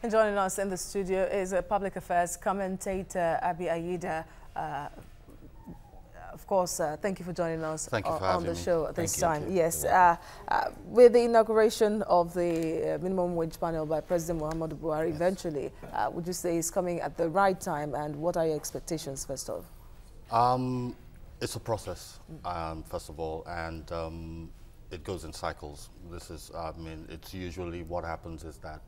And joining us in the studio is a public affairs commentator, Abi Aida. Of course, thank you for joining us on the show at this time. Yes, with the inauguration of the minimum wage panel by President Muhammadu Buhari, eventually, would you say it's coming at the right time? And what are your expectations, first of all? It's a process, first of all, and it goes in cycles. This is, I mean, it's usually what happens is that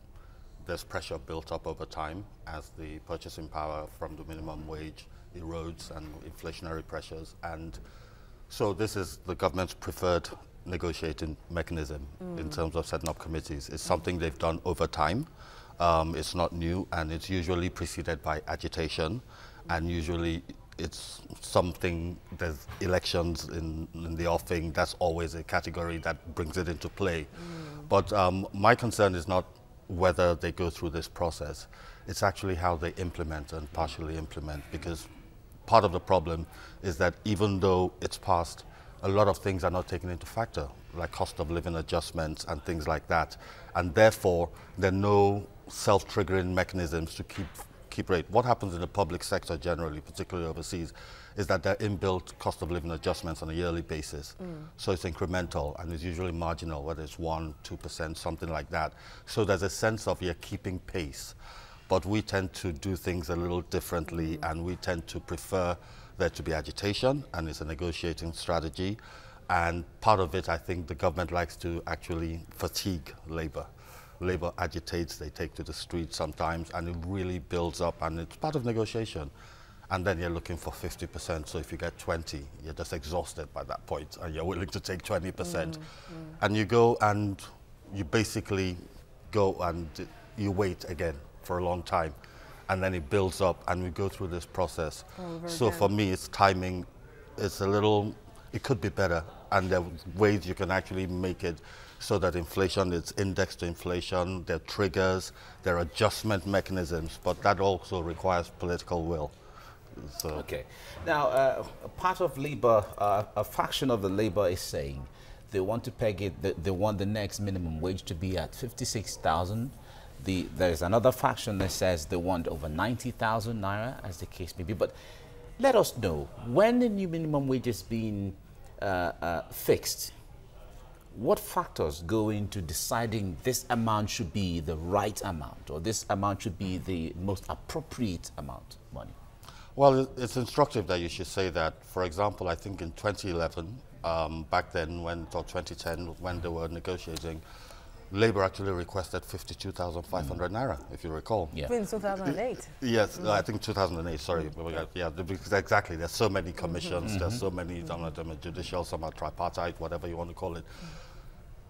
there's pressure built up over time as the purchasing power from the minimum wage erodes and inflationary pressures. And so this is the government's preferred negotiating mechanism in terms of setting up committees. It's something they've done over time. It's not new, and it's usually preceded by agitation, and usually it's something, there's elections in the offing. That's always a category that brings it into play. But my concern is not whether they go through this process. It's actually how they implement and partially implement, because part of the problem is that even though it's passed, a lot of things are not taken into factor, like cost of living adjustments and things like that. And therefore, there are no self-triggering mechanisms to keep rate. What happens in the public sector generally, particularly overseas, is that there are inbuilt cost of living adjustments on a yearly basis. So it's incremental, and it's usually marginal, whether it's 1%, 2%, something like that. So there's a sense of you're keeping pace. But we tend to do things a little differently, and we tend to prefer there to be agitation, and it's a negotiating strategy. And part of it, I think the government likes to actually fatigue labor. Labor agitates, they take to the streets sometimes, and it really builds up, and it's part of negotiation. And then you're looking for 50%, so if you get 20, you're just exhausted by that point, and you're willing to take 20%. And you go and you basically go and you wait again for a long time, and then it builds up, and we go through this process. So for me, it's timing. It's a little, it could be better, and there are ways you can actually make it so that inflation is indexed to inflation. There are triggers, there are adjustment mechanisms, but that also requires political will. So. Okay. Now, a part of Labour, a faction of the Labour is saying they want to peg it, they want the next minimum wage to be at 56,000. There's another faction that says they want over 90,000 naira, as the case may be. But let us know, when the new minimum wage is being fixed, what factors go into deciding this amount should be the right amount, or this amount should be the most appropriate amount of money? Well, it's instructive that you should say that. For example, I think in 2011, back then, or 2010, when they were negotiating, Labour actually requested 52,500 naira, if you recall. Yeah. In 2008. Yes, I think 2008, sorry. Yeah, because exactly. There's so many commissions, there's so many, some of them are judicial, some are tripartite, whatever you want to call it.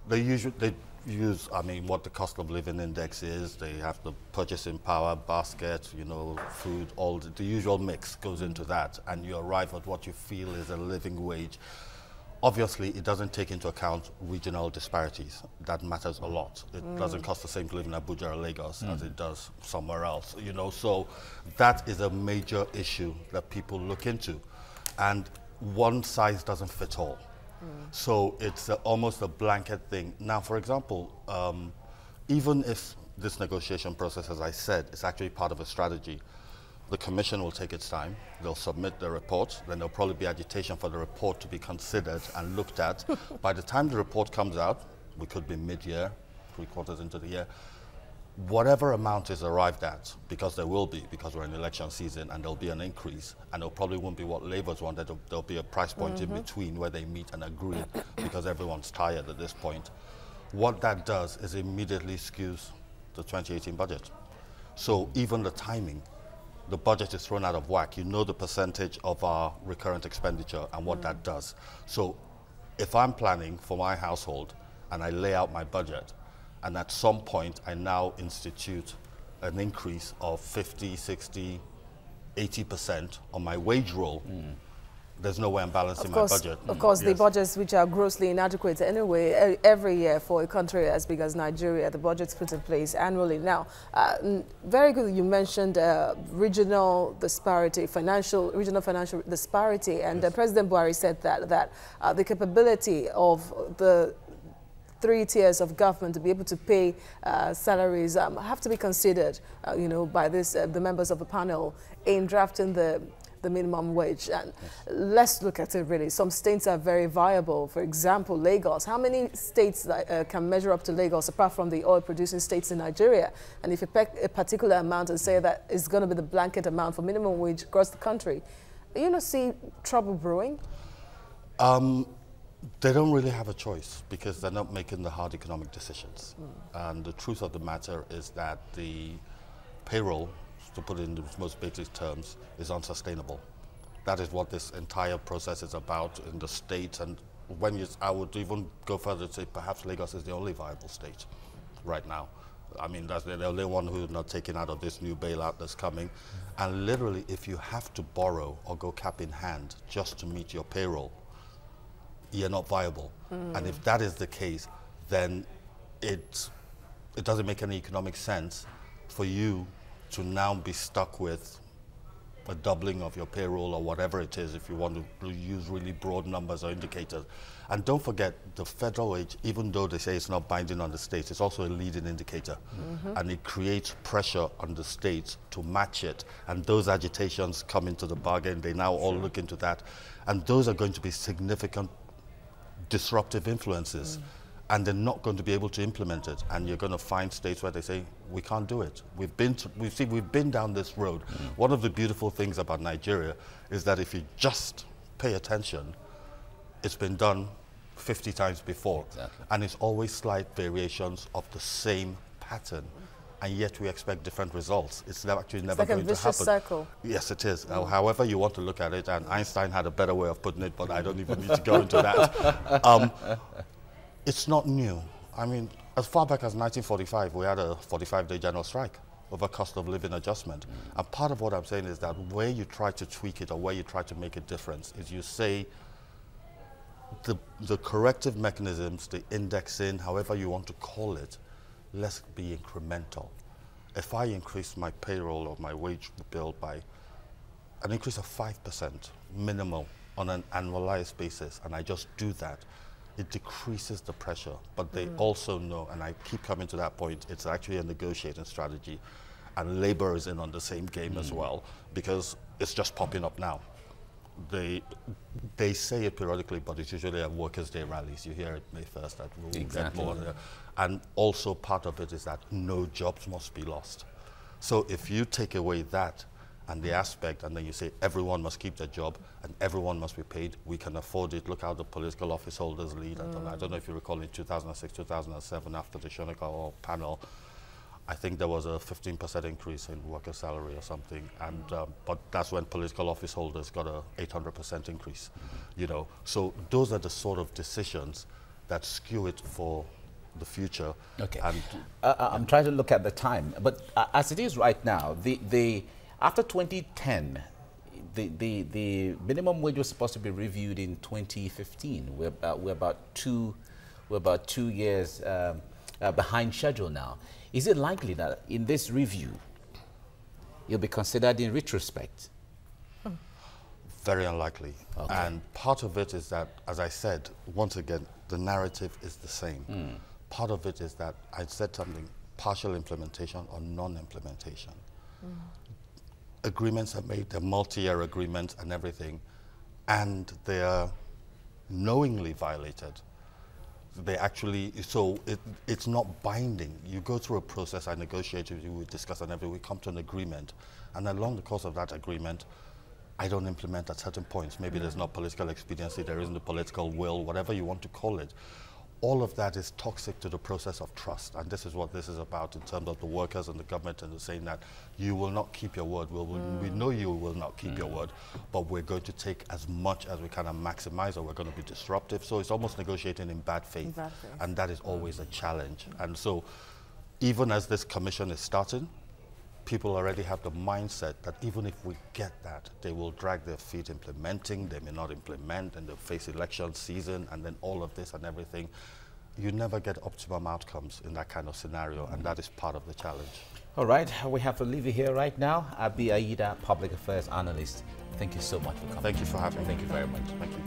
They use, I mean, what the cost of living index is. They have the purchasing power basket, you know, food, all the usual mix goes into that, and you arrive at what you feel is a living wage. Obviously, it doesn't take into account regional disparities. That matters a lot. It doesn't cost the same to live in Abuja or Lagos as it does somewhere else, you know. So that is a major issue that people look into. And one size doesn't fit all. So it's almost a blanket thing. Now, for example, even if this negotiation process, as I said, is actually part of a strategy, the Commission will take its time. They'll submit the report. Then there'll probably be agitation for the report to be considered and looked at. By the time the report comes out, we could be mid-year, 3 quarters into the year, whatever amount is arrived at, because there will be, because we're in election season, and there'll be an increase, and it probably won't be what Labour's wanted. There'll be a price point in between where they meet and agree, because everyone's tired at this point. What that does is immediately skews the 2018 budget. So even the timing, the budget is thrown out of whack. You know the percentage of our recurrent expenditure and what that does. So if I'm planning for my household and I lay out my budget, and at some point I now institute an increase of 50, 60, 80% on my wage roll, there's no way I'm balancing my budget. Of course, the budgets which are grossly inadequate anyway, every year for a country as big as Nigeria, the budget's put in place annually. Now, very good, you mentioned regional disparity, regional financial disparity, and President Buhari said that the capability of the 3 tiers of government to be able to pay salaries have to be considered, you know, by this the members of the panel in drafting the minimum wage. And let's look at it really. Some states are very viable. For example, Lagos. How many states can measure up to Lagos apart from the oil-producing states in Nigeria? And if you pick a particular amount and say that it's going to be the blanket amount for minimum wage across the country, you not see trouble brewing? They don't really have a choice because they're not making the hard economic decisions. And the truth of the matter is that the payroll, to put it in the most basic terms, is unsustainable. That is what this entire process is about in the state. And when I would even go further to say perhaps Lagos is the only viable state right now. I mean, that's the only one who's not taken out of this new bailout that's coming. And literally, if you have to borrow or go cap in hand just to meet your payroll, you're not viable. And if that is the case, then it doesn't make any economic sense for you to now be stuck with a doubling of your payroll or whatever it is if you want to use really broad numbers or indicators. And don't forget, the federal wage, even though they say it's not binding on the states, it's also a leading indicator. And it creates pressure on the states to match it. And those agitations come into the bargain. They now all look into that. And those are going to be significant disruptive influences. And they're not going to be able to implement it. And you're going to find states where they say, we can't do it. We've been down this road. One of the beautiful things about Nigeria is that if you just pay attention, it's been done 50 times before. Exactly. And it's always slight variations of the same pattern. And yet we expect different results. It's actually never going to happen. It's like a vicious cycle. Yes, it is. However you want to look at it, and Einstein had a better way of putting it, but I don't even need to go into that. It's not new. I mean, as far back as 1945, we had a 45-day general strike over cost of living adjustment. And part of what I'm saying is that where you try to tweak it or where you try to make a difference is you say the corrective mechanisms, the indexing, however you want to call it, let's be incremental. If I increase my payroll or my wage bill by an increase of 5% minimal on an annualized basis, and I just do that, it decreases the pressure. But they also know, and I keep coming to that point, it's actually a negotiating strategy. And labor is in on the same game as well, because it's just popping up now. They say it periodically, but it's usually at Workers' Day rallies. You hear it May 1st, that we'll get more. And also part of it is that no jobs must be lost. So if you take away that and the aspect, and then you say everyone must keep their job and everyone must be paid, we can afford it. Look how the political office holders lead. I don't know if you recall in 2006, 2007, after the Shonika panel, I think there was a 15% increase in worker salary or something, and but that's when political office holders got a 800% increase, you know. So those are the sort of decisions that skew it for the future. Okay. And I'm trying to look at the time, but as it is right now, after 2010, the minimum wage was supposed to be reviewed in 2015. We're about 2 years behind schedule now. Is it likely that in this review, it'll be considered in retrospect? Very unlikely. Okay. And part of it is that, as I said, once again, the narrative is the same. Part of it is that I said something, partial implementation or non-implementation. Agreements are made, they're multi-year agreements and everything, and they are knowingly violated. They actually, so it's not binding. You go through a process, I negotiate with you, we discuss and everything, we come to an agreement, and along the course of that agreement, I don't implement at certain points. Maybe there's not political expediency, there isn't the political will, whatever you want to call it. All of that is toxic to the process of trust, and this is what this is about in terms of the workers and the government, and saying that you will not keep your word. We know you will not keep your word, but we're going to take as much as we can and maximize, or we're going to be disruptive. So it's almost negotiating in bad faith, and that is always a challenge. And so even as this commission is starting, people already have the mindset that even if we get that, they will drag their feet implementing, they may not implement, and they'll face election season, and then all of this and everything. You never get optimum outcomes in that kind of scenario, and that is part of the challenge. All right, we have to leave you here right now. Abi Aida, Public Affairs Analyst. Thank you so much for coming. Thank you for having me. Thank you very much. Thank you.